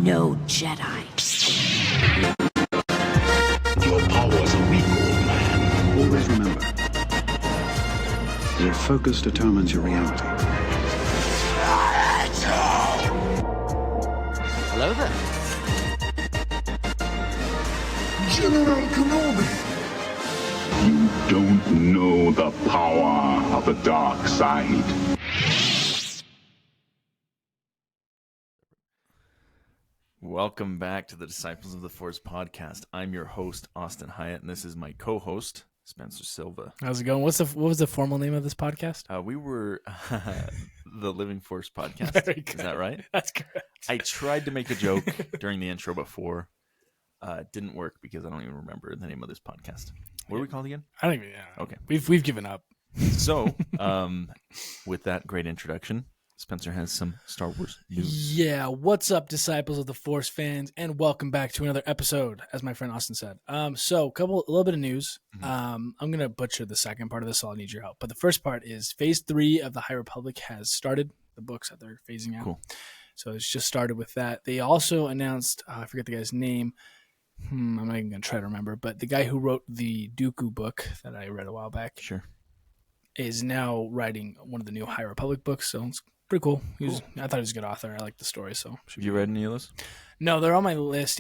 no Jedi. Your powers are weak, old man. Always remember, your focus determines your reality. Hello there. General Kenobi! You don't know the power of the dark side. Welcome back to the Disciples of the Force podcast. I'm your host, Austin Hyatt, and this is my co-host, Spencer Silva. How's it going? What was the formal name of this podcast? We were the Living Force podcast. Very good. Is that right? That's correct. I tried to make a joke during the intro before. It didn't work because I don't even remember the name of this podcast. What are we called again? I don't even know. Okay. We've given up. So, with that great introduction, Spencer has some Star Wars news. Yeah, what's up, Disciples of the Force fans, and welcome back to another episode, as my friend Austin said. So a little bit of news. I'm gonna butcher the second part of this, so I'll need your help. But the first part is Phase 3 of the High Republic has started. The books that they're phasing out. Cool. So it's just started with that. They also announced, I forget the guy's name. I'm not even gonna try to remember, but the guy who wrote the Dooku book that I read a while back, Sure. is now writing one of the new High Republic books. So it's pretty cool. I thought he was a good author. I like the story. So Have you read any of those? No, they're on my list.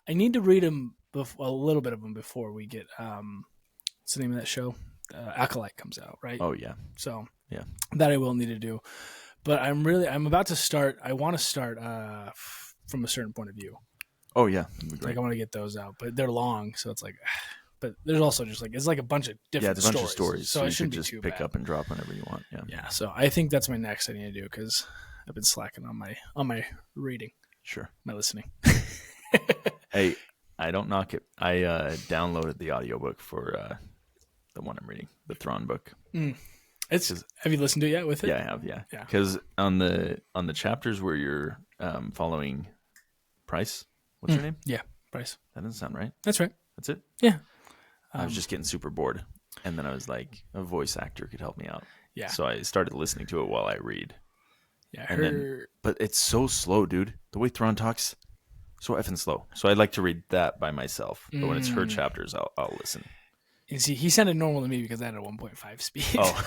I need to read them, a little bit of them before we get. What's the name of that show? Acolyte comes out, right? Oh, yeah. So Yeah. that I will need to do. But I'm about to start. I want to start from a certain point of view. Oh, yeah. That'd be great. Like I want to get those out, but they're long, so it's like. But there's also just it's like a bunch of different it's a bunch of stories. So it you shouldn't could be just too pick bad. up and drop whenever you want. Yeah. Yeah, so I think that's my next I need to do because I've been slacking on my reading, Sure. my listening. Hey, I don't knock it. I downloaded the audiobook for the one I'm reading, the Thrawn book. Have you listened to it yet with it? Yeah, I have. Yeah, Yeah. Because on the chapters where you're following Price, what's her name? Yeah, Bryce. That doesn't sound right. That's right. That's it. Yeah. I was just getting super bored, and then I was like, a voice actor could help me out. Yeah. So I started listening to it while I read. Yeah, And but it's so slow, dude. The way Thrawn talks, so effing slow. So I like to read that by myself. But when it's her chapters, I'll listen. You see, he sounded normal to me because I had a 1.5 speed. Oh,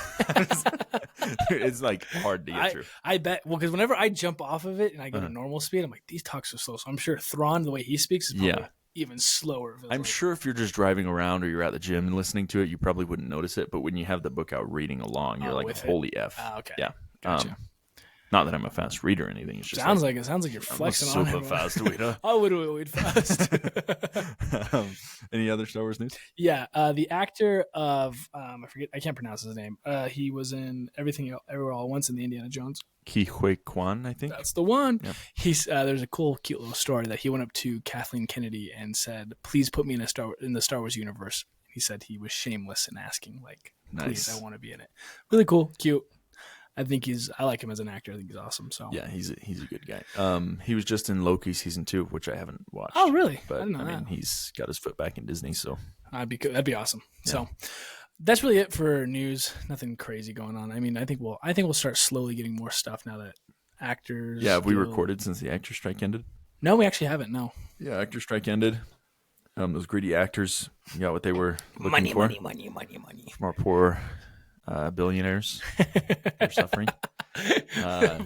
it's like hard to get through. I bet. Well, because whenever I jump off of it and I go to normal speed, I'm like, these talks are slow. So I'm sure Thrawn, the way he speaks, is probably even slower. it feels I'm like. sure if you're just driving around or you're at the gym and listening to it, you probably wouldn't notice it. But when you have the book out reading along, you're like, with it? holy F. Okay. Yeah. Gotcha. Not that I'm a fast reader or anything. It's just Sounds like you're I'm flexing a on super him. fast reader. I would wait fast. Any other Star Wars news? Yeah, the actor of I can't pronounce his name. He was in Everything Everywhere All at Once in the Indiana Jones. Ki Hui Kwan, I think. That's the one. Yep. He's there's a cute little story that he went up to Kathleen Kennedy and said, "Please put me in the Star Wars universe." He said he was shameless in asking, like, "Please, Nice. I want to be in it." Really cool, cute. I think I like him as an actor. I think he's awesome. So Yeah, he's a good guy. He was just in Loki season 2, which I haven't watched. Oh, really? But I didn't know mean, that. he's got his foot back in Disney, so that'd be awesome. Yeah. So that's really it for news. Nothing crazy going on. I mean, I think we'll start slowly getting more stuff now that actors. yeah. Have we do- recorded since the actor strike ended? No, we actually haven't. No. Yeah, actor strike ended. Those greedy actors got what they were looking for. Money. From our poor billionaires. They're suffering.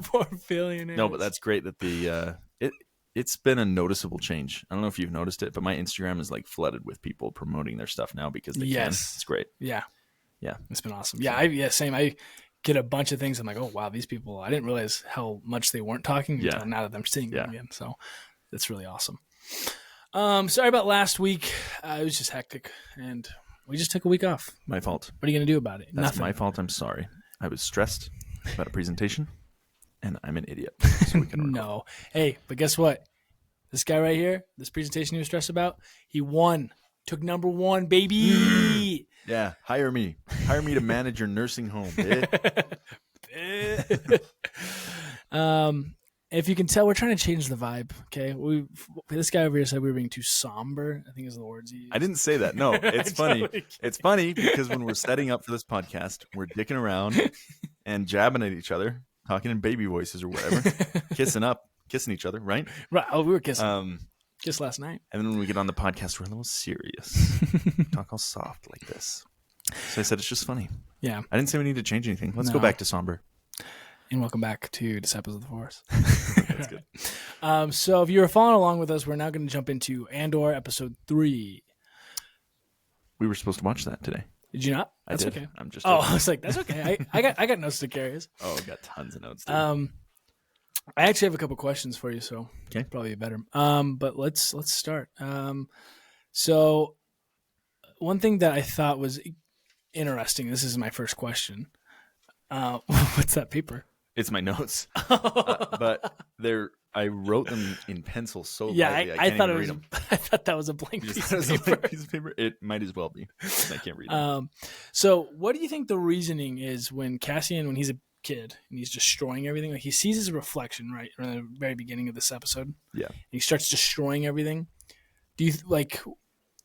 Poor billionaires. No, but that's great that it's been a noticeable change. I don't know if you've noticed it, but my Instagram is like flooded with people promoting their stuff now because they can. It's great. Yeah. Yeah. It's been awesome. Yeah, same. I get a bunch of things. I'm like, oh wow, these people. I didn't realize how much they weren't talking until now that I'm seeing them again. So that's really awesome. Sorry about last week. It was just hectic, and we just took a week off. My fault. What are you gonna do about it? That's Nothing. my fault. I'm sorry. I was stressed about a presentation, and I'm an idiot. So we can record. No. Hey, but guess what? This guy right here, this presentation he was stressed about, he won. Took number 1, baby. Yeah, hire me. Hire me to manage your nursing home. Eh? If you can tell, we're trying to change the vibe. Okay, this guy over here said we were being too somber. I think is the words he used. I didn't say that. No, it's funny. It's funny because when we're setting up for this podcast, we're dicking around and jabbing at each other, talking in baby voices or whatever, kissing up. kissing each other, right? Right. Oh, we were kissing. Just Kissed last night. And then when we get on the podcast, we're a little serious. Talk all soft like this. So I said it's just funny. Yeah. I didn't say we need to change anything. Let's go back to somber. And welcome back to Disciples of the Force. That's good. So if you were following along with us, we're now going to jump into Andor episode 3. We were supposed to watch that today. Did you not? I That's did. okay. I'm just. Oh, I was like, that's okay. I got notes to carry us. Oh, I got tons of notes. Dude. I actually have a couple questions for you, so Okay. probably better. But let's start. So one thing that I thought was interesting. This is my first question. What's that paper? It's my notes, but I wrote them in pencil so lightly. I thought it was. read them. I thought that was a blank You just piece thought it of was a paper. blank piece of paper. It might as well be. I can't read them. So what do you think the reasoning is when Cassian, when he's a kid and he's destroying everything, like he sees his reflection right in the very beginning of this episode? Yeah. He starts destroying everything. Do you like?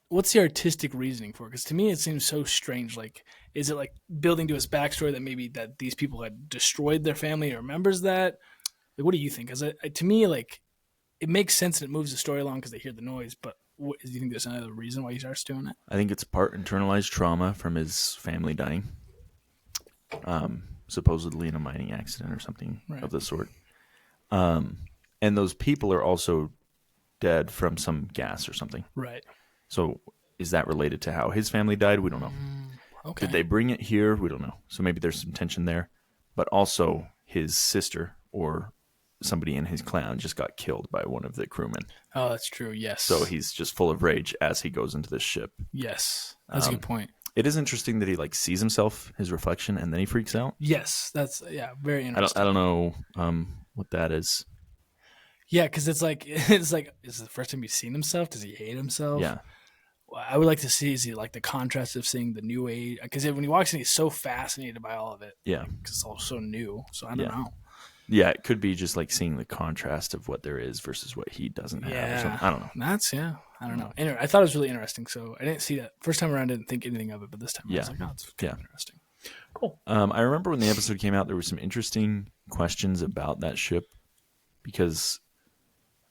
What's the artistic reasoning for it? Because to me, it seems so strange. Like, is it like building to his backstory that maybe that these people had destroyed their family or remembers that? Like, what do you think? Because to me, like, it makes sense and it moves the story along because they hear the noise. But do you think there's another reason why he starts doing it? I think it's part internalized trauma from his family dying, supposedly in a mining accident or something of the sort. And those people are also dead from some gas or something. Right. So is that related to how his family died? We don't know. Okay. Did they bring it here? We don't know. So maybe there's some tension there. But also his sister or somebody in his clan just got killed by one of the crewmen. Oh, that's true. Yes. So he's just full of rage as he goes into this ship. Yes. That's a good point. It is interesting that he like sees himself, his reflection, and then he freaks out. Yes. That's, very interesting. I don't know what that is. Yeah, because it's like, is it the first time he's seen himself? Does he hate himself? Yeah. I would like to see like the contrast of seeing the new age, because when he walks in, he's so fascinated by all of it. Yeah, because it's all so new. So I don't know. Yeah, it could be just like seeing the contrast of what there is versus what he doesn't have. Or something. I don't know. I don't know. Anyway, I thought it was really interesting. So I didn't see that first time around. I didn't think anything of it, but this time I was like, oh, it's kind of interesting. Cool. I remember when the episode came out, there were some interesting questions about that ship because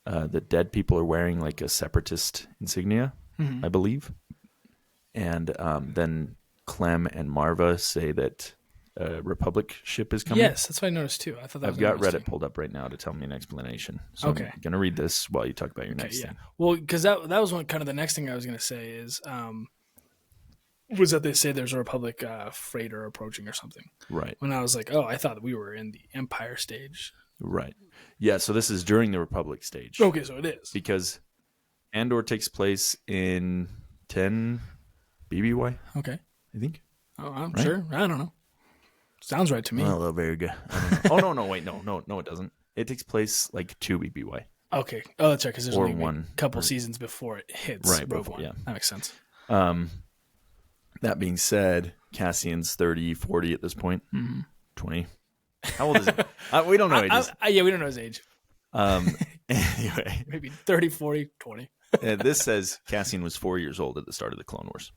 the dead people are wearing like a separatist insignia. I believe. And then Clem and Marva say that a Republic ship is coming. Yes, that's what I noticed too. I thought that I've got Reddit pulled up right now to tell me an explanation. So I'm going to read this while you talk about your next thing. Well, because that was one kind of the next thing I was going to say is was that they say there's a Republic freighter approaching or something. Right. When I was like, oh, I thought we were in the Empire stage. Right. Yeah, so this is during the Republic stage. Okay, so it is. Because Andor takes place in 10 BBY. Okay. I think. Oh, I'm sure. I don't know. Sounds right to me. Oh, very good. I don't know. Oh, no, wait. No, it doesn't. It takes place like 2 BBY. Okay. Oh, that's right, because there's Or only one. a couple seasons before it hits Rogue One. Yeah. That makes sense. That being said, Cassian's 30, 40 at this point. 20. How old is he? We don't know ages. Yeah, we don't know his age. Anyway. Maybe 30, 40, 20. This says Cassian was 4 years old at the start of the Clone Wars.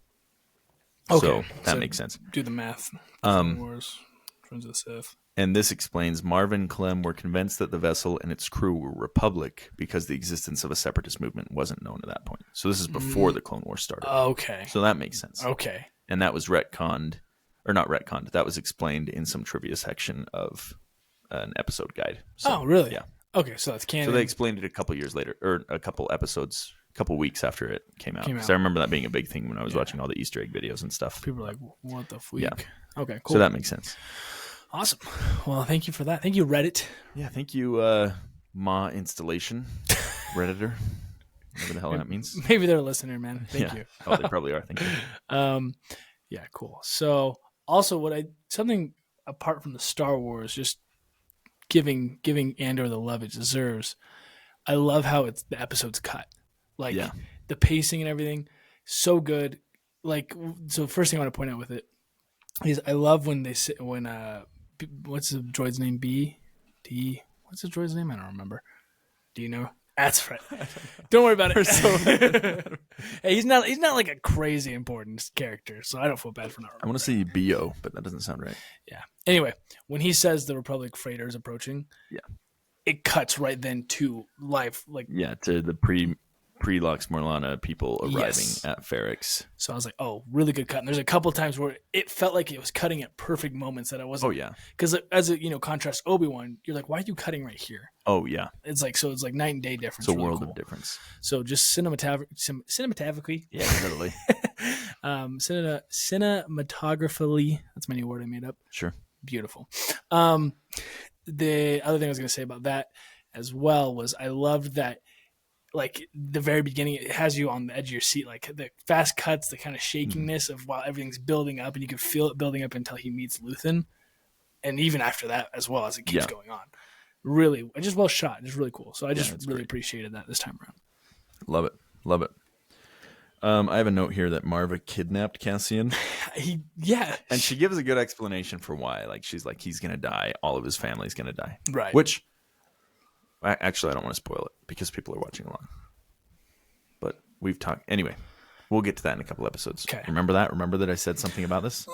Okay. So that makes sense. Do the math. Clone Wars, Friends of the Sith. And this explains Marvin and Clem were convinced that the vessel and its crew were Republic because the existence of a separatist movement wasn't known at that point. So this is before the Clone Wars started. Okay. So that makes sense. Okay. And that was retconned, or not retconned, that was explained in some trivia section of an episode guide. So, really? Yeah. Okay, so that's canon. So they explained it a couple years later, or a couple episodes, a couple weeks after it came out. Came Because out. I remember that being a big thing when I was watching all the Easter egg videos and stuff. People are like, what the freak? Yeah. Okay, cool. So that makes sense. Awesome. Well, thank you for that. Thank you, Reddit. Yeah, thank you, Ma Installation, Redditor, whatever the hell that means. Maybe they're a listener, man. Thank you. Oh, they probably are. Thank you. Yeah, cool. So also something apart from the Star Wars, just giving Andor the love it deserves. I love how the episode's cut. Like the pacing and everything, so good. Like, so first thing I want to point out with it is I love when they sit what's the droid's name? D? What's the droid's name? I don't remember. Do you know? That's right. Don't worry about it. Hey, he's not like a crazy important character, so I don't feel bad for not I want to say B.O., but that doesn't sound right. Yeah. Anyway, when he says the Republic freighter is approaching, it cuts right then to live. Like, Yeah, to the pre-Lux Morlana people arriving Yes. at Ferrix. so I was like, oh, really good cut. And there's a couple times where it felt like it was cutting at perfect moments that I wasn't. Oh, yeah. Because as a contrast Obi-Wan, you're like, why are you cutting right here? Oh, yeah. It's like night and day difference. It's a really world cool. of difference. So just cinematographically, Yeah, literally. cinematographically, that's my new word I made up. Sure. Beautiful. The other thing I was going to say about that as well was I loved that, like, the very beginning, it has you on the edge of your seat, like the fast cuts, the kind of shakiness of while everything's building up, and you can feel it building up until he meets Luthen, and even after that as well as it keeps going on. Really, just well shot, just really cool. So I just really appreciated that this time around. Love it. Love it. I have a note here that Marva kidnapped Cassian. And she gives a good explanation for why. Like, she's like, he's going to die. All of his family's going to die. Right. Which, actually, I don't want to spoil it because people are watching along. But we've talked. Anyway, we'll get to that in a couple episodes. Okay. Remember that? Remember that I said something about this?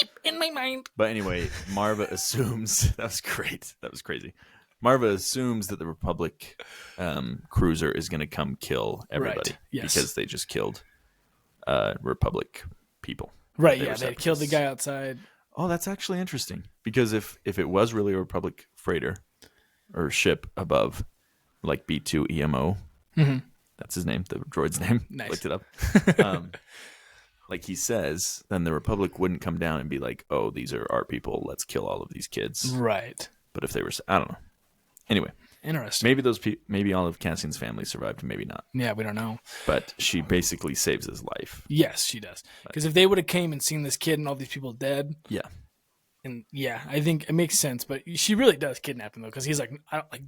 Beep in my mind. But anyway, Marva assumes. That was great. That was crazy. Marva assumes that the Republic cruiser is going to come kill everybody. Right. Yes. Because they just killed Republic people. Right, they killed the guy outside. Oh, that's actually interesting. Because if it was really a Republic freighter or ship above, like B2 EMO, that's his name, the droid's name. Nice. Looked it up. Like he says, then the Republic wouldn't come down and be like, oh, these are our people. Let's kill all of these kids. Right. But if they were, I don't know. Anyway, interesting. Maybe all of Cassian's family survived, maybe not. Yeah, we don't know. But she basically saves his life. Yes, she does. Because if they would have came and seen this kid and all these people dead, and I think it makes sense. But she really does kidnap him though, because he's like,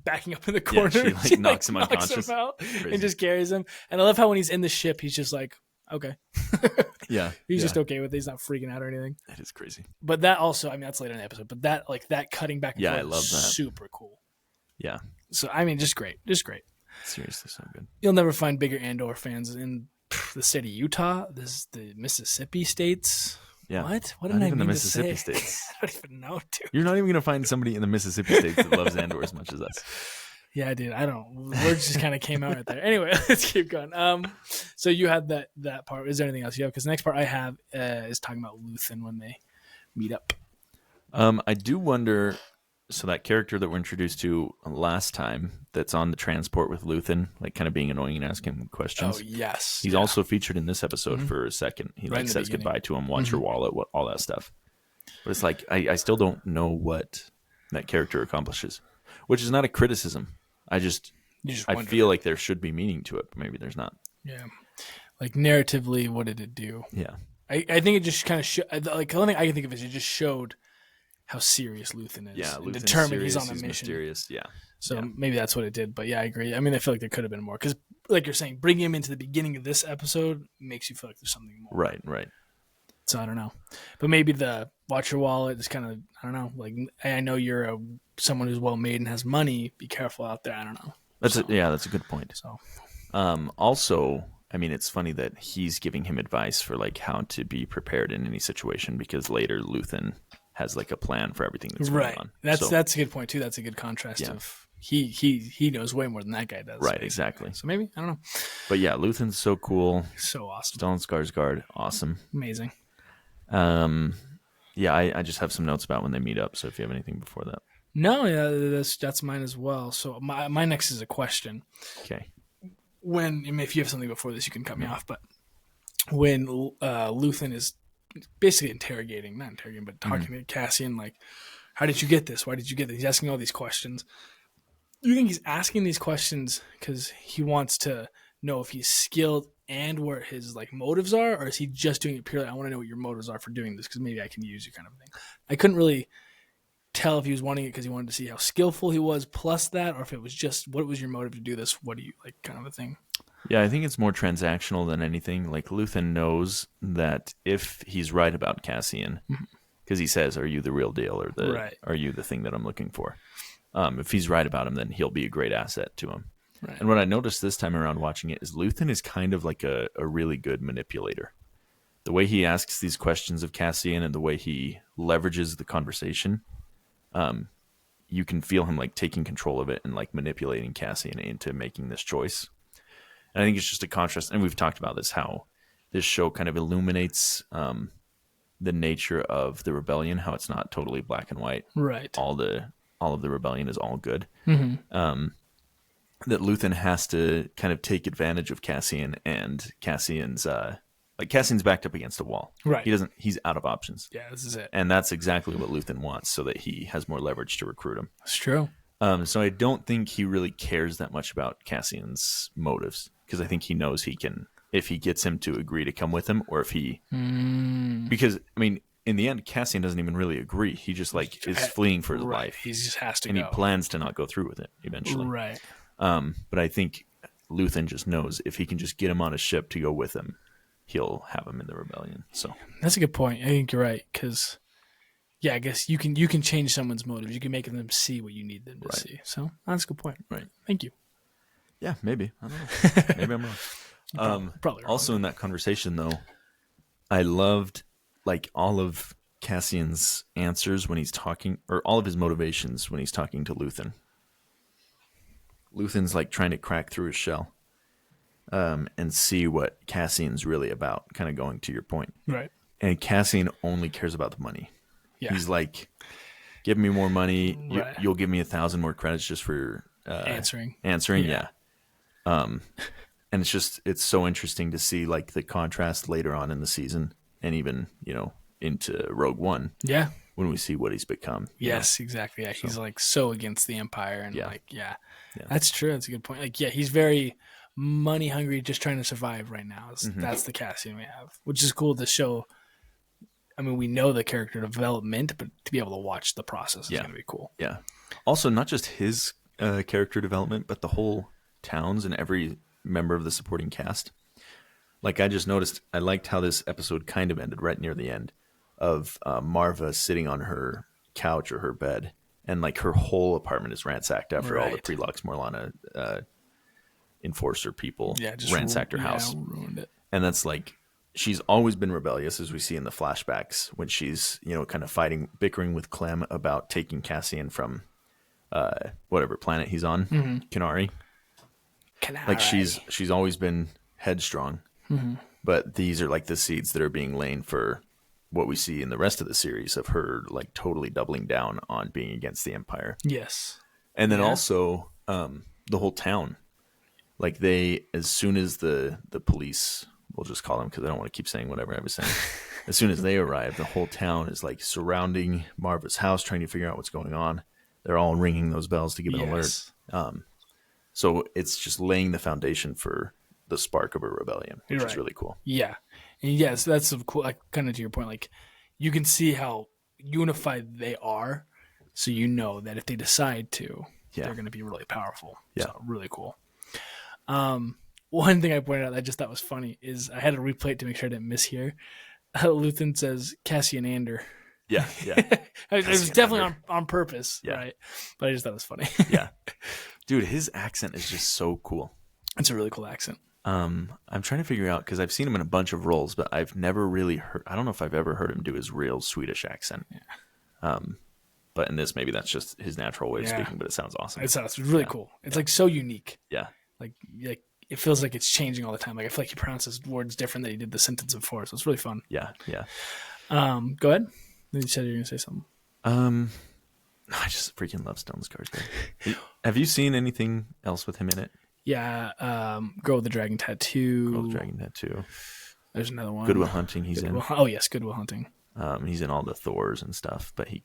backing up in the corner. Yeah, she knocks him unconscious out and just carries him. And I love how when he's in the ship, he's just like, okay. Yeah, he's just okay with it. He's not freaking out or anything. That is crazy. But that also, that's later in the episode. But that cutting back and forth, I love that. Super cool. Yeah. So, just great. Seriously, so good. You'll never find bigger Andor fans in the state of Utah, the Mississippi states. Yeah. What? What not did I even mean the to Mississippi say? states. I don't even know, dude. You're not even going to find somebody in the Mississippi states that loves Andor as much as us. Yeah, dude. I don't. Words just kind of came out right there. Anyway, let's keep going. So you had that part. Is there anything else you have? Because the next part I have is talking about Luthen when they meet up. I do wonder. So that character that we're introduced to last time, that's on the transport with Luthen, like kind of being annoying and asking questions. Oh yes, he's also featured in this episode for a second. He Right says goodbye to him, watch your wallet, all that stuff. But it's like I still don't know what that character accomplishes, which is not a criticism. I feel like there should be meaning to it, but maybe there's not. Yeah, like narratively, what did it do? Yeah, I think it just kind of like the only thing I can think of is it just showed how serious Luthen is. Yeah, and Luthen's determined he's serious, on the mission. Mysterious, yeah. So maybe that's what it did. But yeah, I agree. I mean, I feel like there could have been more because, like you're saying, bringing him into the beginning of this episode makes you feel like there's something more. Right. So I don't know, but maybe the watch your wallet is kind of, I don't know. Like, I know you're someone who's well made and has money. Be careful out there. I don't know. That's a good point. So, also, I mean, it's funny that he's giving him advice for like how to be prepared in any situation because later Luthen has like a plan for everything that's going on. That's a good point too. That's a good contrast of he knows way more than that guy does. Right, basically. Exactly. So maybe, I don't know. But yeah, Luthen's so cool. So awesome. Stellan Skarsgård, awesome. Amazing. Yeah, I just have some notes about when they meet up. So if you have anything before that. No, yeah, that's mine as well. So my next is a question. Okay. If you have something before this, you can cut me off. But when Luthen is basically not interrogating, but talking to Cassian, like, how did you get this? Why did you get this? He's asking all these questions. Do you think he's asking these questions because he wants to know if he's skilled and where his like motives are, or is he just doing it purely, I want to know what your motives are for doing this because maybe I can use you kind of thing? I couldn't really tell if he was wanting it because he wanted to see how skillful he was plus that, or if it was just, what was your motive to do this? What do you like, kind of a thing? Yeah, I think it's more transactional than anything. Like Luthen knows that if he's right about Cassian, because he says, "Are you the real deal, or are you the thing that I'm looking for?" If he's right about him, then he'll be a great asset to him. Right. And what I noticed this time around watching it is Luthen is kind of like a really good manipulator. The way he asks these questions of Cassian and the way he leverages the conversation, you can feel him like taking control of it and like manipulating Cassian into making this choice. And I think it's just a contrast, and we've talked about this, how this show kind of illuminates the nature of the rebellion, how it's not totally black and white. Right. All of the rebellion is all good. Mm-hmm. That Luthen has to kind of take advantage of Cassian, and Cassian's Cassian's backed up against a wall. Right. He's out of options. Yeah, this is it. And that's exactly what Luthen wants, so that he has more leverage to recruit him. It's true. So I don't think he really cares that much about Cassian's motives, because I think he knows he can, if he gets him to agree to come with him, or if he, because I mean, in the end, Cassian doesn't even really agree. He just like is fleeing for his life. He just has to and go. He plans to not go through with it eventually. Right. But I think Luthen just knows if he can just get him on a ship to go with him, he'll have him in the rebellion. So that's a good point. I think you're right, because I guess you can change someone's motives. You can make them see what you need them to see. So that's a good point. Right. Thank you. Yeah, maybe. I don't know. Maybe I'm wrong. Probably wrong. Also in that conversation, though, I loved like all of Cassian's answers when he's talking, or all of his motivations when he's talking to Luthen. Luthen's like trying to crack through his shell and see what Cassian's really about, kind of going to your point. Right. And Cassian only cares about the money. Yeah. He's like, give me more money. Right. You'll give me 1,000 more credits just for answering. Yeah. And it's so interesting to see like the contrast later on in the season, and even, into Rogue One. Yeah. When we see what he's become. Yes, exactly. Yeah. He's like so against the Empire, and Yeah. That's true. That's a good point. Like, he's very money hungry, just trying to survive right now. That's the Cassian we have, which is cool to show. I mean, we know the character development, but to be able to watch the process is going to be cool. Yeah. Also, not just his character development, but the whole towns and every member of the supporting cast. Like, I just noticed, I liked how this episode kind of ended right near the end of Marva sitting on her couch or her bed, and like her whole apartment is ransacked after all the Prelox Morlana enforcer people just ransacked her house. Ruined it. And that's like, she's always been rebellious, as we see in the flashbacks when she's, kind of bickering with Clem about taking Cassian from whatever planet he's on, Kenari. Like she's always been headstrong, but these are like the seeds that are being laid for what we see in the rest of the series of her like totally doubling down on being against the Empire. Yes. And then also the whole town, like as soon as the police, we'll just call them because I don't want to keep saying whatever I was saying. As soon as they arrive, the whole town is like surrounding Marva's house, trying to figure out what's going on. They're all ringing those bells to give an alert. So it's just laying the foundation for the spark of a rebellion, which is really cool. Yeah. And yes, that's some cool, like, kind of to your point, like you can see how unified they are. So that if they decide to, they're going to be really powerful. Yeah. So really cool. One thing I pointed out that I just thought was funny is I had to replay it to make sure I didn't mishear. Luthen says Cassian Andor. Yeah. It was definitely on purpose, right? But I just thought it was funny. Yeah. Dude, his accent is just so cool. It's a really cool accent. I'm trying to figure out, because I've seen him in a bunch of roles, but I've never really heard, I don't know if I've ever heard him do his real Swedish accent. Yeah. But in this, maybe that's just his natural way of speaking, but it sounds awesome. It sounds really cool. It's like so unique. Yeah. Like it feels like it's changing all the time. Like I feel like he pronounces words different than he did the sentence before. So it's really fun. Yeah. Go ahead. You said you were going to say something. I just freaking love Stellan Skarsgård. Have you seen anything else with him in it? Yeah, Girl with the Dragon Tattoo. There's another one. Good Will Hunting. He's in. Oh yes, Good Will Hunting. He's in all the Thors and stuff, but he's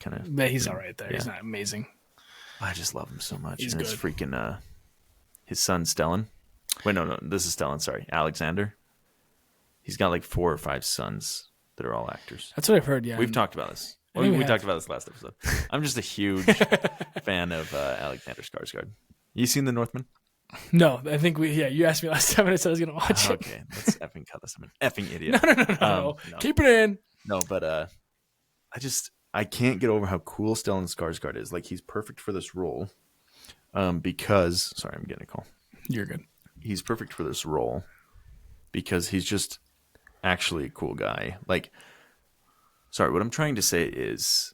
all right there. Yeah. He's not amazing. I just love him so much. He's and good. It's freaking his son Stellan. Wait, no, this is Stellan. Sorry, Alexander. He's got like 4 or 5 sons that are all actors. That's what I've heard. Yeah, we've talked about this. We talked about this last episode. I'm just a huge fan of Alexander Skarsgård. You seen The Northman? No, I think you asked me last time and I said I was going to watch it. Okay, let's effing cut this. I'm an effing idiot. No. Keep it in. No, but I can't get over how cool Stellan Skarsgård is. Like, he's perfect for this role because... Sorry, I'm getting a call. You're good. He's perfect for this role because he's just actually a cool guy. Like, sorry, what I'm trying to say is,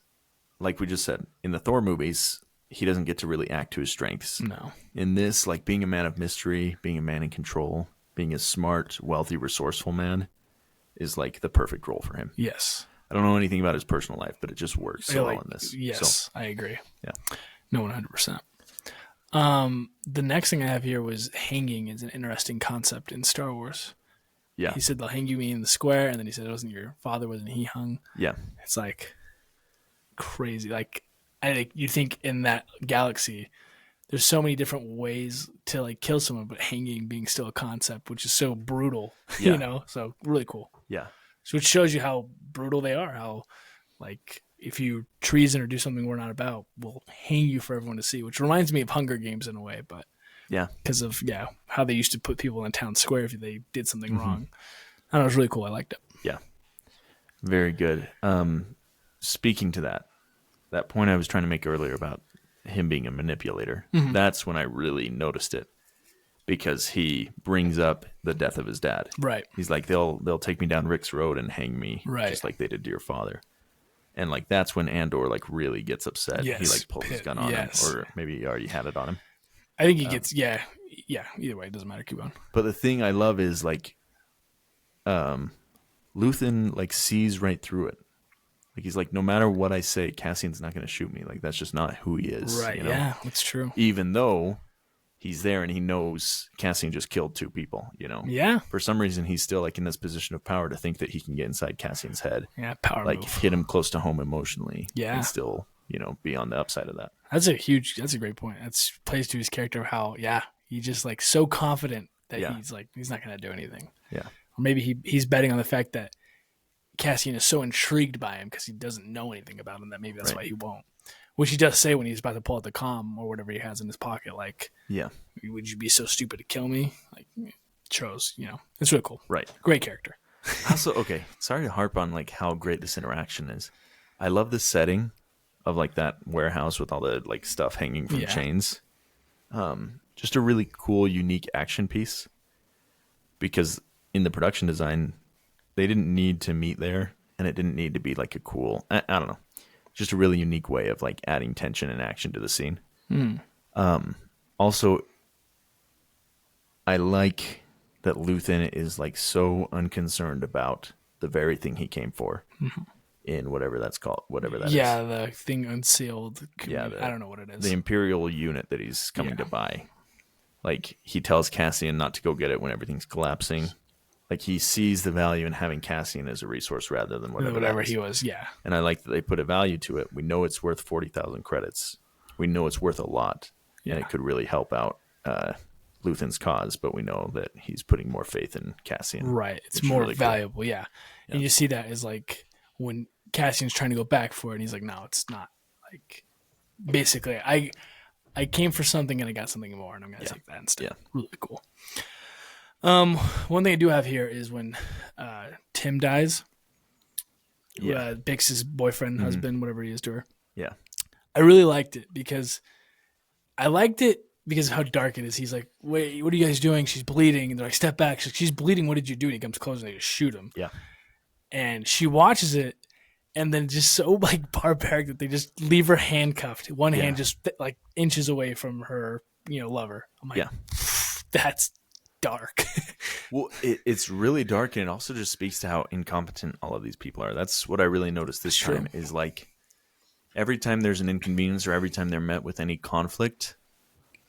like we just said, in the Thor movies, he doesn't get to really act to his strengths. No. In this, like being a man of mystery, being a man in control, being a smart, wealthy, resourceful man is like the perfect role for him. Yes. I don't know anything about his personal life, but it just works so well in this. Yes, I agree. Yeah. No, 100%. The next thing I have here was hanging is an interesting concept in Star Wars. Yeah. He said they'll hang you in the square, and then he said it wasn't your father, wasn't he hung? Yeah. It's like crazy. Like I think you think in that galaxy, there's so many different ways to like kill someone, but hanging being still a concept, which is so brutal. Yeah. You know, so really cool. Yeah. So it shows you how brutal they are. How like if you treason or do something we're not about, we'll hang you for everyone to see. Which reminds me of Hunger Games in a way, but Yeah. because of how they used to put people in town square if they did something wrong. I don't know, it was really cool. I liked it. Yeah. Very good. Speaking to that point I was trying to make earlier about him being a manipulator, that's when I really noticed it, because he brings up the death of his dad. Right. He's like, they'll take me down Rick's road and hang me, Right. just like they did to your father. And like that's when Andor like really gets upset. Yes. He like pulls his gun on Yes. him, or maybe he already had it on him. I think he gets either way, it doesn't matter. Keep on. But the thing I love is like, Luthen like sees right through it. Like he's like, no matter what I say, Cassian's not going to shoot me. Like that's just not who he is. Right. You know? Yeah, that's true. Even though he's there and he knows Cassian just killed 2 people. You know. Yeah. For some reason, he's still like in this position of power to think that he can get inside Cassian's head. Yeah. Power Like move. hit him close to home emotionally. Yeah. And still, be on the upside of that. That's a great point. That's plays to his character how he's just like so confident that he's not going to do anything. Yeah. Or maybe he's betting on the fact that Cassian is so intrigued by him because he doesn't know anything about him that maybe that's why he won't. Which he does say when he's about to pull out the comm or whatever he has in his pocket. Like, yeah, would you be so stupid to kill me? Like, shows, it's really cool. Right. Great character. Also, okay, sorry to harp on like how great this interaction is. I love the setting of like that warehouse with all the like stuff hanging from chains. Just a really cool, unique action piece. Because in the production design, they didn't need to meet there, and it didn't need to be like a cool, I don't know, just a really unique way of like adding tension and action to the scene. Also, I like that Luthen is like so unconcerned about the very thing he came for in whatever that's called, whatever that is. Yeah, the thing unsealed. Yeah, I don't know what it is. The Imperial unit that he's coming to buy. Like, he tells Cassian not to go get it when everything's collapsing. Like, he sees the value in having Cassian as a resource rather than whatever he was, And I like that they put a value to it. We know it's worth 40,000 credits. We know it's worth a lot. And it could really help out Luthen's cause, but we know that he's putting more faith in Cassian. Right. It's more really valuable, cool. And you see that as like when Cassian's trying to go back for it, and he's like, no, it's not. Like, basically, I came for something and I got something more, and I'm going to take that instead. Yeah. Really cool. One thing I do have here is when Tim dies. Bix's boyfriend, husband, whatever he is to her. Yeah. I really liked it because of how dark it is. He's like, wait, what are you guys doing? She's bleeding. And they're like, step back. She's bleeding. What did you do? And he comes close and they just shoot him. Yeah. And she watches it, and then just so like barbaric that they just leave her handcuffed. One hand just like inches away from her, lover. I'm like, that's dark. Well, it's really dark, and it also just speaks to how incompetent all of these people are. That's what I really noticed this time is like every time there's an inconvenience or every time they're met with any conflict,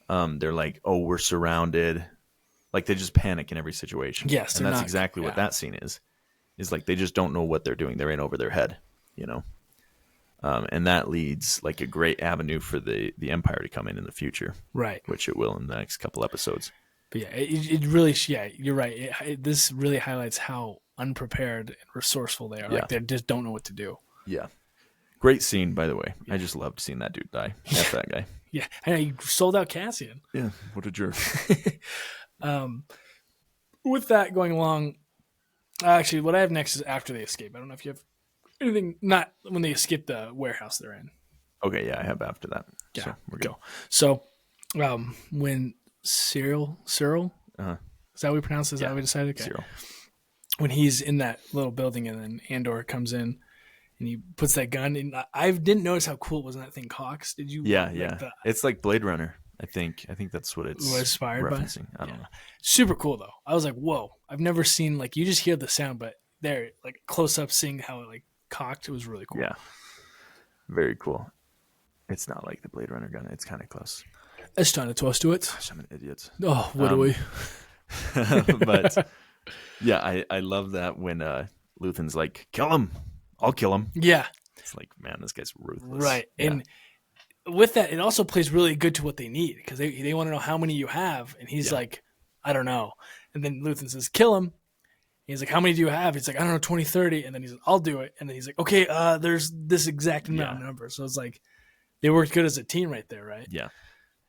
they're like, oh, we're surrounded. Like they just panic in every situation. Yes. And that's exactly what that scene is like they just don't know what they're doing. They're in over their head, and that leads like a great avenue for the Empire to come in the future. Right. Which it will in the next couple episodes. But it really, you're right. This really highlights how unprepared and resourceful they are. Like they just don't know what to do. Yeah. Great scene, by the way. I just loved seeing that dude die. F that guy. Yeah. I know, he sold out Cassian. Yeah. What a jerk. With that going along, actually, what I have next is after they escape. I don't know if you have anything, not when they escape the warehouse they're in. Okay, yeah, I have after that. Yeah, so we're good. So, when Cyril, is that what we pronounce it? Is that how we decided? Okay. Cyril. When he's in that little building and then Andor comes in and and he puts that gun in. I didn't notice how cool it was when that thing cocks. Did you? Yeah, like yeah. It's like Blade Runner. I think that's what it's was inspired referencing. by? I don't know. Super cool though. I was like, whoa! I've never seen like you just hear the sound, but there, like close up, seeing how it like cocked. It was really cool. Yeah, very cool. It's not like the Blade Runner gun. It's kind of close. It's time to toss to it. Gosh, I'm an idiot. Oh, what do we? But yeah, I love that when Luthen's like, kill him. I'll kill him. Yeah. It's like, man, this guy's ruthless. Right. Yeah. And with that, it also plays really good to what they need because they want to know how many you have. And he's like, I don't know. And then Luthen says, kill him. He's like, how many do you have? He's like, I don't know, 20, 30. And then he's like, I'll do it. And then he's like, okay, there's this exact amount of number. So it's like they worked good as a team right there, right? Yeah.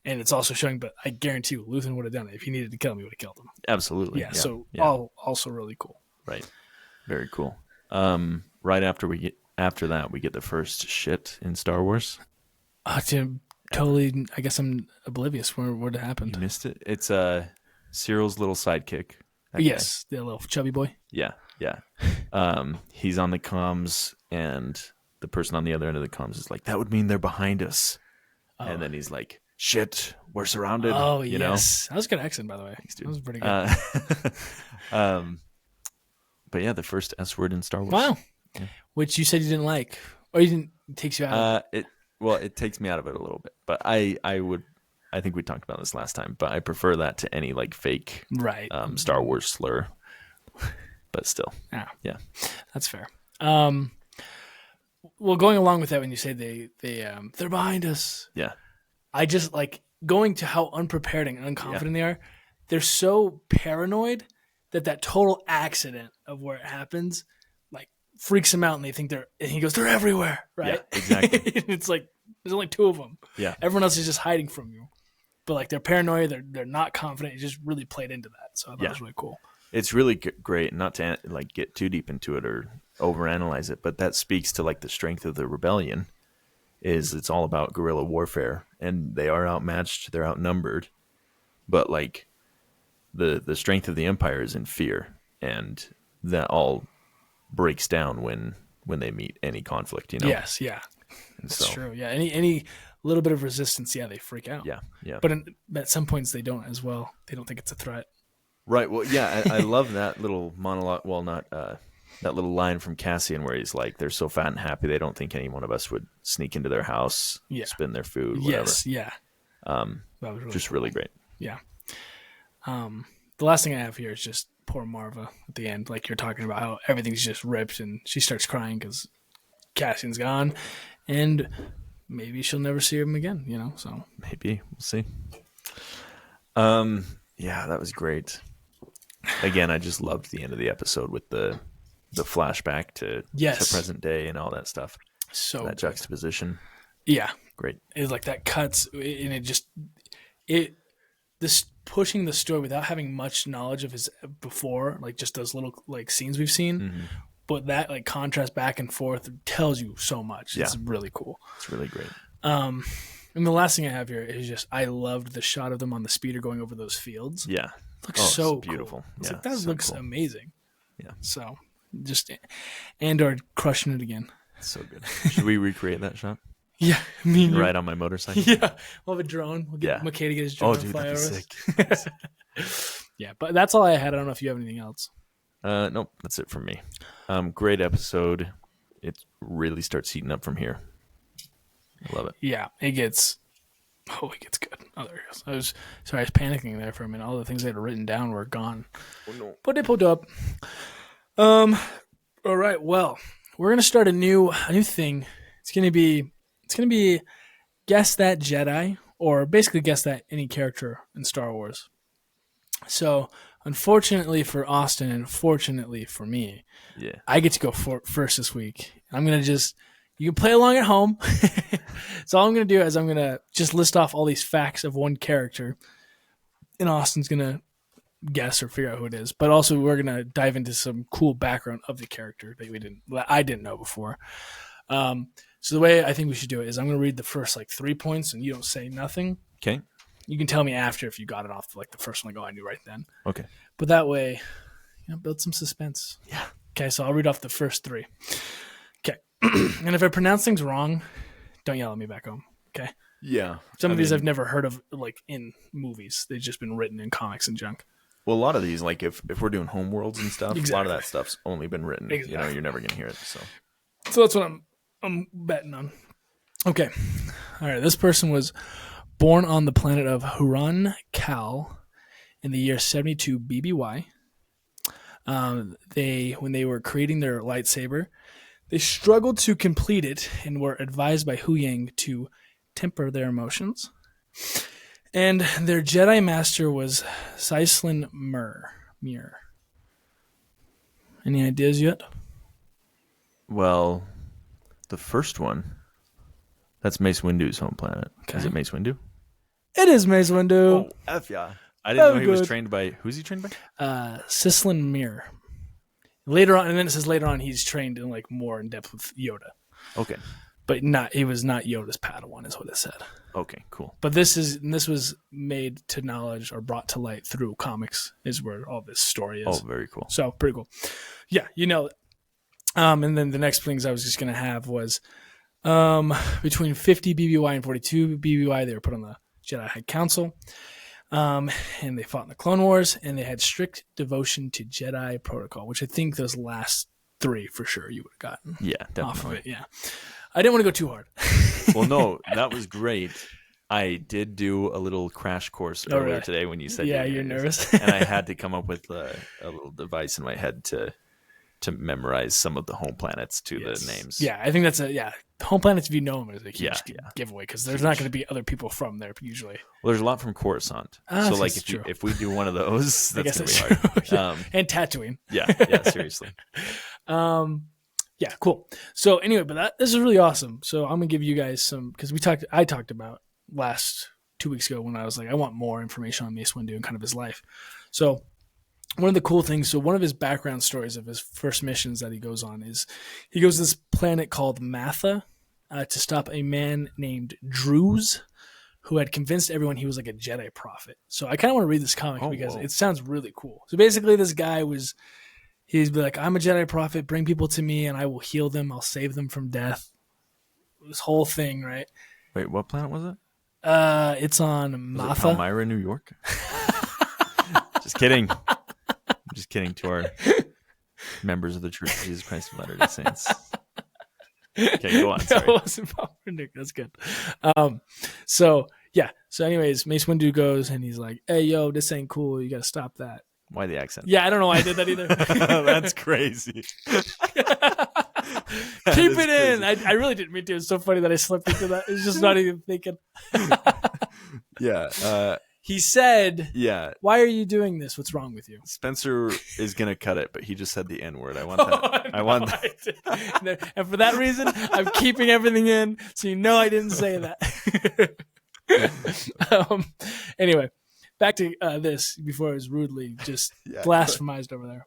And it's also showing, but I guarantee you, Luthen would have done it. If he needed to kill him, he would have killed him. Absolutely. Yeah. So also really cool. Right. Very cool. Right after that, we get the first shit in Star Wars. Totally. I guess I'm oblivious. What You happened? missed it. It's Cyril's little sidekick. Yes, the little chubby boy. Yeah. He's on the comms, and the person on the other end of the comms is like, "That would mean they're behind us." Oh. And then he's like, "Shit, we're surrounded." Oh, you yes. That was a good accent, by the way. Thanks, dude. That was pretty good. But yeah, the first S word in Star Wars. Wow. Yeah. Which you said you didn't like, or you didn't. It takes you out. It takes me out of it a little bit, but I think we talked about this last time, but I prefer that to any like fake Star Wars slur. But still, yeah, that's fair. Well, going along with that, when you say they're behind us, yeah, I just like going to how unprepared and unconfident they are. They're so paranoid that total accident of where it happens, like freaks him out, and they think and he goes, they're everywhere, right? Yeah, exactly. It's like there's only two of them. Yeah, everyone else is just hiding from you. But like they're paranoid, they're not confident. It just really played into that, so I thought it was really cool. It's really great, not to like get too deep into it or overanalyze it, but that speaks to like the strength of the rebellion. It's all about guerrilla warfare, and they are outmatched, they're outnumbered, but like the strength of the Empire is in fear, and that all breaks down when they meet any conflict. Yes, yeah, that's true. Yeah, any little bit of resistance, they freak out. Yeah. But at some points they don't as well. They don't think it's a threat. Right. Well, yeah, I love that little monologue. Well, not that little line from Cassian where he's like, "They're so fat and happy they don't think any one of us would sneak into their house, spin their food, whatever." Yes. Yeah. That was just really great. Yeah. The last thing I have here is just poor Marva at the end. Like you're talking about how everything's just ripped, and she starts crying because Cassian's gone, and maybe she'll never see him again. So maybe we'll see. Yeah, that was great. Again, I just loved the end of the episode with the flashback to present day and all that stuff. So that juxtaposition. Yeah. Great. It's like that cuts, and this pushing the story without having much knowledge of his before, like just those little like scenes we've seen. Mm-hmm. But that like contrast back and forth tells you so much. It's really cool. It's really great. And the last thing I have here is just I loved the shot of them on the speeder going over those fields. Yeah. Looks so beautiful. Cool. It's like, that looks amazing. Yeah. So just Andor crushing it again. So good. Should we recreate that shot? Yeah. I mean, ride on my motorcycle? Yeah. We'll have a drone. We'll get McKay to get his drone and fly over us. Yeah. But that's all I had. I don't know if you have anything else. Nope. That's it from me. Great episode. It really starts heating up from here. I love it. Yeah. It gets good. Oh, there it goes. I was panicking there for a minute. All the things I had written down were gone. Oh, no. But they pulled up. All right. Well, we're gonna start a new thing. It's gonna be guess that Jedi, or basically guess that any character in Star Wars. So, unfortunately for Austin, and fortunately for me, I get to go first this week. I'm gonna you can play along at home. So all I'm going to do is I'm going to just list off all these facts of one character, and Austin's going to guess or figure out who it is. But also we're going to dive into some cool background of the character that I didn't know before. So the way I think we should do it is I'm going to read the first 3 points, and you don't say nothing. Okay. You can tell me after if you got it off the first one. I knew right then. Okay. But that way, build some suspense. Yeah. Okay, so I'll read off the first 3. Okay. And if I pronounce things wrong, don't yell at me back home. Okay. Yeah. Some of these I've never heard of, like in movies. They've just been written in comics and junk. Well, a lot of these, like if we're doing homeworlds and stuff, Exactly. a lot of that stuff's only been written. Exactly. You know, you're never gonna hear it. So that's what I'm betting on. Okay. All right. This person was born on the planet of Huron Cal in the year 72 BBY. When they were creating their lightsaber, they struggled to complete it and were advised by Hu Yang to temper their emotions. And their Jedi master was Sislin Mir. Any ideas yet? well, the first one, that's Mace Windu's home planet. Okay. Is it Mace Windu? It is Mace Windu. Oh, F yeah. I didn't know he was good. trained by, who's he trained by? Sislin Mir. Later on, and then it says later on he's trained in like more in depth with Yoda. Okay. But he was not Yoda's Padawan, is what it said. Okay, cool. But this was made to knowledge or brought to light through comics, is where all this story is. Oh, very cool. So pretty cool. Yeah, you know. And then the next things I was just gonna have was between 50 BBY and 42 BBY, they were put on the Jedi High Council. And they fought in the Clone Wars, and they had strict devotion to Jedi protocol, which I think those last three for sure you would have gotten. Yeah, definitely. Off of it. Yeah, I didn't want to go too hard. Well, no, that was great. I did do a little crash course earlier today when you said you're nervous. And I had to come up with a little device in my head to memorize some of the home planets to the names. Yeah, I think that's home planets, if you know them, is a huge Yeah. giveaway because there's not going to be other people from there usually. Well, there's a lot from Coruscant. So like if we do one of those, that's going to be hard. Yeah. And Tatooine. Yeah, seriously. Yeah, cool. So anyway, but this is really awesome. So I'm gonna give you guys some, because I talked about last 2 weeks ago when I was like, I want more information on Mace Windu and kind of his life. So one of the cool things, so one of his background stories of his first missions that he goes on is he goes to this planet called Matha to stop a man named Druze, who had convinced everyone he was like a Jedi prophet. So I kind of want to read this comic because it sounds really cool. So basically this guy he'd be like, I'm a Jedi prophet, bring people to me and I will heal them. I'll save them from death. This whole thing, right? Wait, what planet was it? It's on Matha. Palmyra, New York? Just kidding. I'm just kidding to our members of the Church of Jesus Christ of Latter-day Saints. Okay, go on. Sorry. No, it wasn't Palmyra. That's good. So anyways, Mace Windu goes and he's like, hey, yo, this ain't cool. You got to stop that. Why the accent? Yeah, I don't know why I did that either. That's crazy. Keep it in. I really didn't mean to. It's so funny that I slipped into that. It's just not even thinking. Yeah. He said, yeah. Why are you doing this? What's wrong with you? Spencer is going to cut it, but he just said the N-word. I want that. I want that. And for that reason, I'm keeping everything in, so you know I didn't say that. Anyway, back to this before I was rudely just blasphemized over there.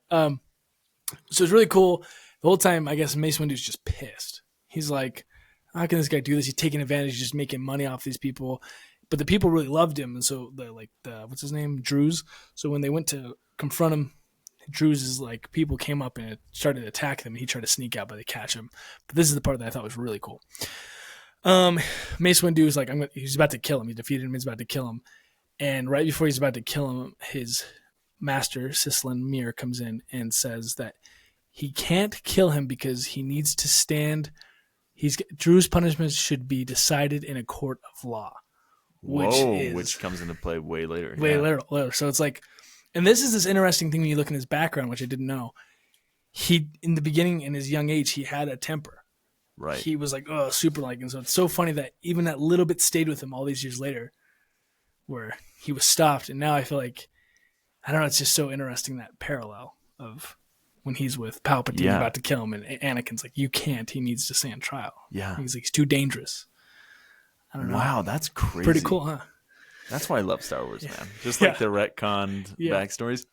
So it's really cool. The whole time, I guess Mace Windu's just pissed. He's like, how can this guy do this? He's taking advantage, he's just making money off these people. But the people really loved him, and so what's his name, Druze. So when they went to confront him, Druze's like people came up and started to attack him. And he tried to sneak out, but they catch him. But this is the part that I thought was really cool. Mace Windu is like, he's about to kill him. He defeated him. He's about to kill him, and right before he's about to kill him, his master Sislin Mir comes in and says that he can't kill him because he needs to stand. Drew's punishment should be decided in a court of law. Which comes into play way later. Later. So it's like, and this is this interesting thing when you look in his background, which I didn't know. He, in the beginning, in his young age, he had a temper. Right. He was like, super like, and so it's so funny that even that little bit stayed with him all these years later, where he was stopped. And now I feel like, I don't know, it's just so interesting, that parallel of when he's with Palpatine about to kill him, and Anakin's like, you can't, he needs to stand trial. Yeah. He's like, he's too dangerous. I don't know. Wow, that's crazy. Pretty cool, huh? That's why I love Star Wars, man. Just like the retconned backstories.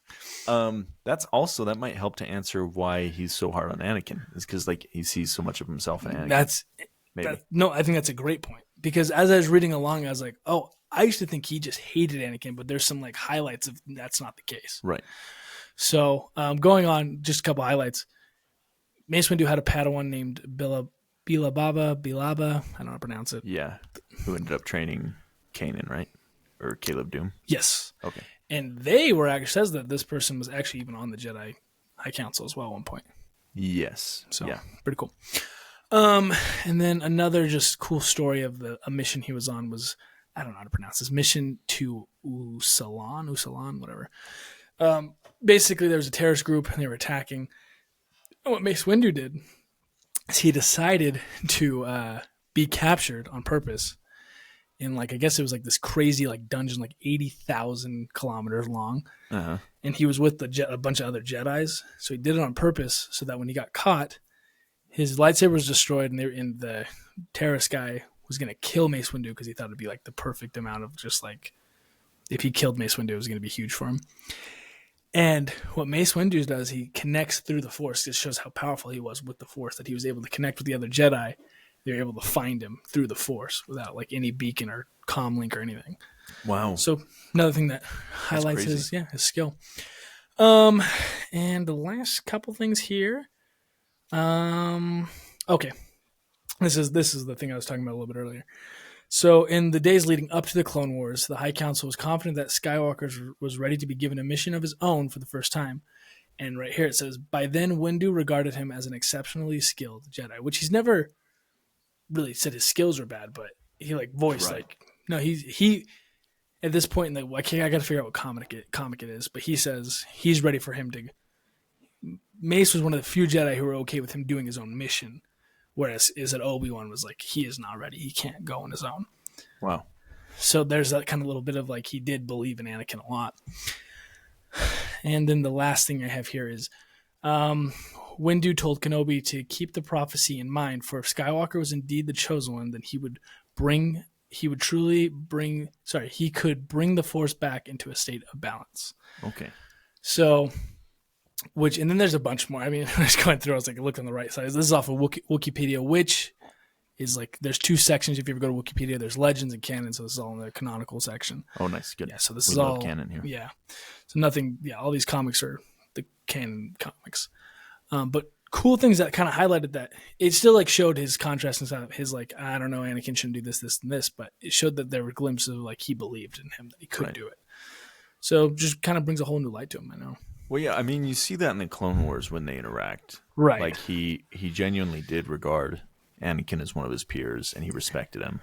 That might help to answer why he's so hard on Anakin. Is because like he sees so much of himself in Anakin. I think that's a great point. Because as I was reading along, I was like, I used to think he just hated Anakin, but there's some like highlights of that's not the case. Right. So going on, just a couple highlights. Mace Windu had a Padawan named Bilaba, I don't know how to pronounce it. Yeah. Who ended up training Kanan, right? Or Caleb Doom? Yes. Okay. And they were actually, says that this person was actually even on the Jedi High Council as well at one point. Yes. So yeah. pretty cool. And then another just cool story of a mission he was on was, I don't know how to pronounce this, mission to Usalan, whatever. Basically, there was a terrorist group and they were attacking. And what Mace Windu did is he decided to be captured on purpose in, like, I guess it was like this crazy like dungeon, like 80,000 kilometers long. Uh-huh. And he was with a bunch of other Jedis. So he did it on purpose so that when he got caught, his lightsaber was destroyed and the terrorist guy was going to kill Mace Windu because he thought it'd be like the perfect amount of just like, if he killed Mace Windu, it was going to be huge for him. And what Mace Windu does, he connects through the Force. It shows how powerful he was with the Force, that he was able to connect with the other Jedi. They were able to find him through the Force without like any beacon or comm link or anything. Wow. So another thing that highlights his skill. And the last couple things here. Okay. This is the thing I was talking about a little bit earlier. So in the days leading up to the Clone Wars, the High Council was confident that Skywalker was ready to be given a mission of his own for the first time. And right here it says, by then Windu regarded him as an exceptionally skilled Jedi, which he's never really said his skills were bad, but he like voiced like, no, he at this point in the, I got to figure out what comic it is, but he says he's ready for him to. Mace was one of the few Jedi who were okay with him doing his own mission, whereas Obi-Wan was like, he is not ready. He can't go on his own. Wow. So there's that kind of little bit of like, he did believe in Anakin a lot. And then the last thing I have here is Windu told Kenobi to keep the prophecy in mind, for if Skywalker was indeed the chosen one, then he could bring the Force back into a state of balance. Okay. So, and then there's a bunch more. I mean, I was going through, I was like, look on the right side. This is off of Wikipedia, which is like, there's two sections. If you ever go to Wikipedia, there's legends and canon. So this is all in the canonical section. Oh, nice. Good. Yeah. So this we is love all canon here. Yeah. So nothing. Yeah. All these comics are the canon comics. But cool things that kind of highlighted that it still like showed his contrast and stuff. His like, I don't know, Anakin shouldn't do this, and this, but it showed that there were glimpses of like he believed in him, that he could do it. So just kind of brings a whole new light to him. I know. Well, yeah, I mean, you see that in the Clone Wars when they interact. Right. Like he genuinely did regard Anakin as one of his peers, and he respected him.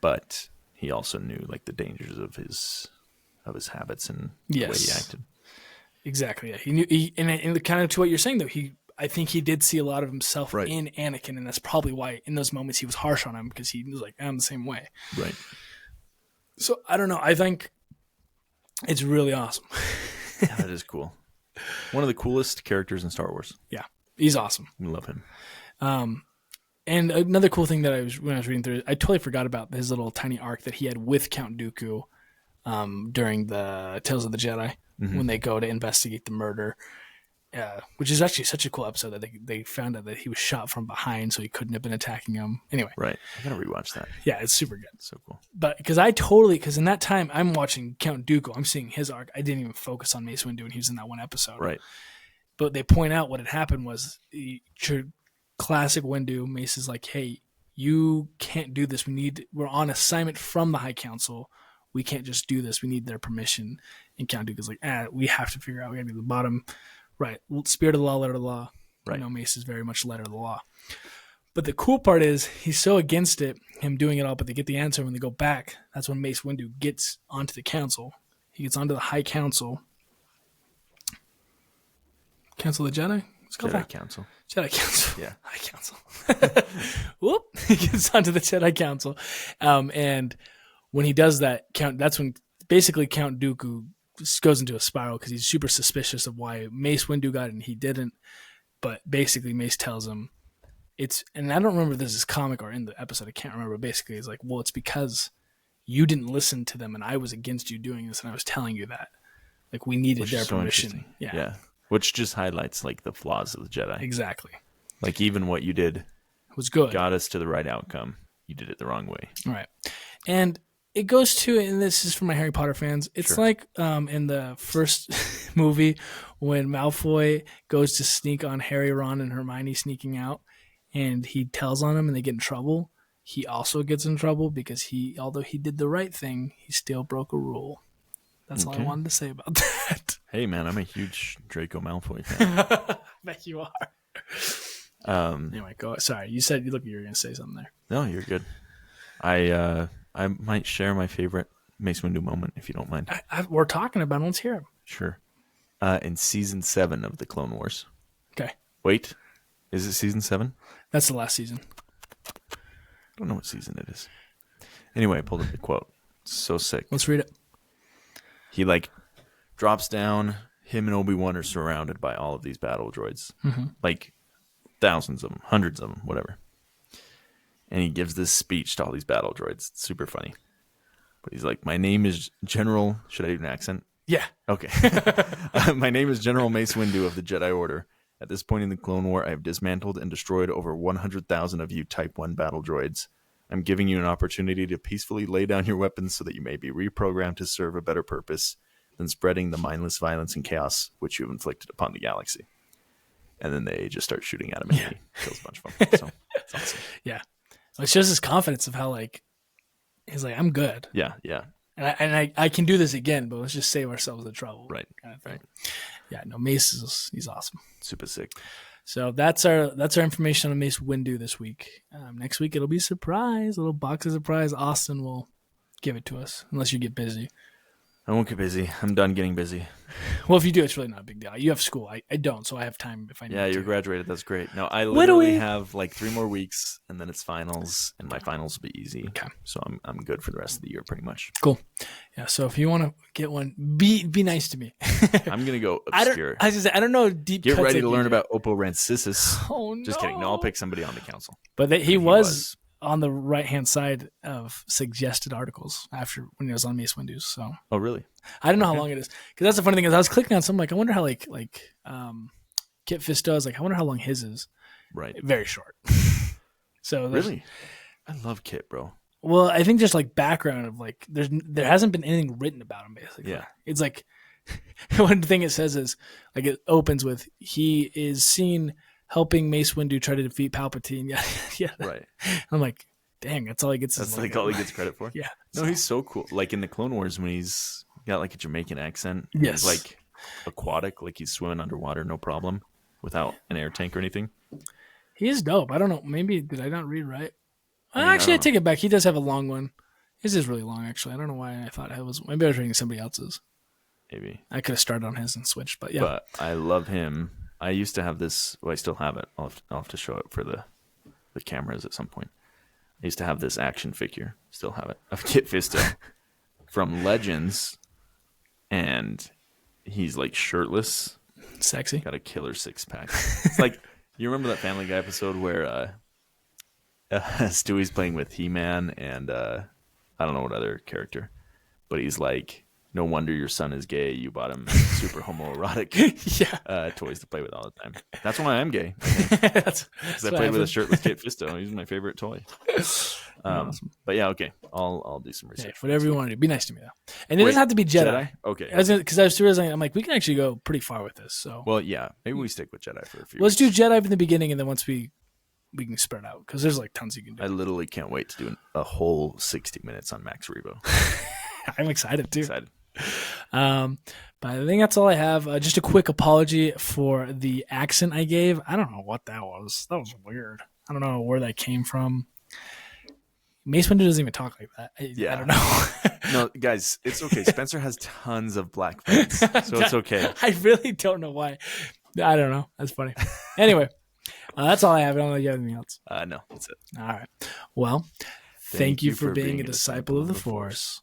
But he also knew like the dangers of his habits and the way he acted. Exactly. Yeah. He knew. And kind of to what you're saying though, I think he did see a lot of himself in Anakin, and that's probably why in those moments he was harsh on him, because he was like, I'm the same way. Right. So I don't know. I think it's really awesome. Yeah, that is cool. One of the coolest characters in Star Wars. Yeah, he's awesome. We love him. And another cool thing that when I was reading through it, I totally forgot about his little tiny arc that he had with Count Dooku during the Tales of the Jedi, when they go to investigate the murder, which is actually such a cool episode that they found out that he was shot from behind, so he couldn't have been attacking him. Anyway. Right. I got to rewatch that. Yeah, it's super good. So cool. But because in that time I'm watching Count Dooku, I'm seeing his arc. I didn't even focus on Mace Windu when he was in that one episode. Right. But they point out what had happened was classic Windu. Mace is like, hey, you can't do this. We're on assignment from the High Council. We can't just do this. We need their permission. And Count Dooku's like, we have to figure out. We got to be the bottom. Right. Spirit of the law, letter of the law. Right. You know, Mace is very much letter of the law. But the cool part is he's so against it, him doing it all, but they get the answer when they go back. That's when Mace Windu gets onto the council. He gets onto the High Council. Council of the Jedi? Jedi Council. Jedi Council. Yeah. High Council. Whoop. He gets onto the Jedi Council. And when he does that, that's when basically Count Dooku goes into a spiral because he's super suspicious of why Mace Windu got it and he didn't. But basically Mace tells him and I don't remember if this is comic or in the episode, I can't remember. Basically it's like, well, it's because you didn't listen to them and I was against you doing this and I was telling you that. Like we needed their permission. Yeah. Which just highlights like the flaws of the Jedi. Exactly. Like even what you did was good. Got us to the right outcome. You did it the wrong way. Right. And it goes to, and this is for my Harry Potter fans, it's like in the first movie when Malfoy goes to sneak on Harry, Ron, and Hermione sneaking out, and he tells on him and they get in trouble, he also gets in trouble because although he did the right thing, he still broke a rule. That's all I wanted to say about that. Hey, man, I'm a huge Draco Malfoy fan. I bet you are. Anyway, go. Sorry, you said you were going to say something there. No, you're good. I might share my favorite Mace Windu moment if you don't mind. We're talking about it. Let's hear him. Sure. In season 7 of the Clone Wars. Okay. Wait, is it season 7? That's the last season. I don't know what season it is. Anyway, I pulled up the quote. It's so sick. Let's read it. He drops down. Him and Obi-Wan are surrounded by all of these battle droids. Mm-hmm. Like thousands of them, hundreds of them, whatever. And he gives this speech to all these battle droids. It's super funny. But he's like, my name is General... Should I do an accent? Yeah. Okay. My name is General Mace Windu of the Jedi Order. At this point in the Clone War, I have dismantled and destroyed over 100,000 of you Type 1 battle droids. I'm giving you an opportunity to peacefully lay down your weapons so that you may be reprogrammed to serve a better purpose than spreading the mindless violence and chaos which you have inflicted upon the galaxy. And then they just start shooting at him and he kills a bunch of them. So it's awesome. Yeah. It shows his confidence of how, he's like, I'm good. Yeah, yeah. And I can do this again, but let's just save ourselves the trouble. Right. Kind of thing. Yeah, no, Mace he's awesome. Super sick. So that's our information on Mace Windu this week. Next week it'll be a surprise, a little box of surprise. Austin will give it to us unless you get busy. I won't get busy. I'm done getting busy. Well, if you do, it's really not a big deal. You have school. I don't, so I have time if I need to. Yeah, you're graduated. That's great. No, I literally have 3 more weeks, and then it's finals, and my finals will be easy. Okay. So I'm good for the rest of the year, pretty much. Cool. Yeah. So if you want to get one, be nice to me. I'm gonna go obscure. I don't know deep. Get ready to learn about Oppo Rancisis. Oh no! Just kidding. No, I'll pick somebody on the council. But he was on the right-hand side of suggested articles when he was on Mace Windu. So. Oh, really? I don't know how long it is. Because that's the funny thing is I was clicking on something I wonder how Kit Fisto's, I wonder how long his is. Right. Very short. So really? I love Kit, bro. Well, I think just background of there hasn't been anything written about him basically. Yeah. It's one thing it says is it opens with he is seen helping Mace Windu try to defeat Palpatine. Yeah. Right. I'm like, dang, that's all he gets. That's all he gets credit for. Yeah. No, he's so cool. In the Clone Wars when he's got a Jamaican accent. Yes. He's aquatic, he's swimming underwater, no problem, without an air tank or anything. He is dope. I don't know. Maybe did I not read right? I take it back. He does have a long one. His is really long, actually. I don't know why I thought it was. Maybe I was reading somebody else's. Maybe I could have started on his and switched, but yeah. But I love him. I used to have this. Well, I still have it. I'll have to show it for the cameras at some point. I used to have this action figure. Still have it of Kit Fisto from Legends, and he's shirtless, sexy, got a killer 6-pack. It's you remember that Family Guy episode where Stewie's playing with He-Man and I don't know what other character, but he's no wonder your son is gay. You bought him super homoerotic toys to play with all the time. That's why I'm gay. Because I played with a shirtless Kit Fisto. He's my favorite toy. Awesome. But yeah, okay. I'll do some research. Yeah, whatever you want to do. Be nice to me though. And it doesn't have to be Jedi. Okay. Because I was realizing we can actually go pretty far with this. So. Well, yeah. Maybe we stick with Jedi for a few. Let's do Jedi in the beginning, and then once we can spread out because there's tons you can do. I literally can't wait to do a whole 60 minutes on Max Rebo. I'm excited too. But I think that's all I have. Just a quick apology for the accent I gave. I don't know what that was. That was weird. I don't know where that came from. Mace Windu doesn't even talk like that. I don't know. No, guys, it's okay. Spencer has tons of black friends, so it's okay. I really don't know why. I don't know. That's funny. Anyway, that's all I have. I don't know if you have anything else. No, that's it. All right. Well, thank you for being a disciple of the Force.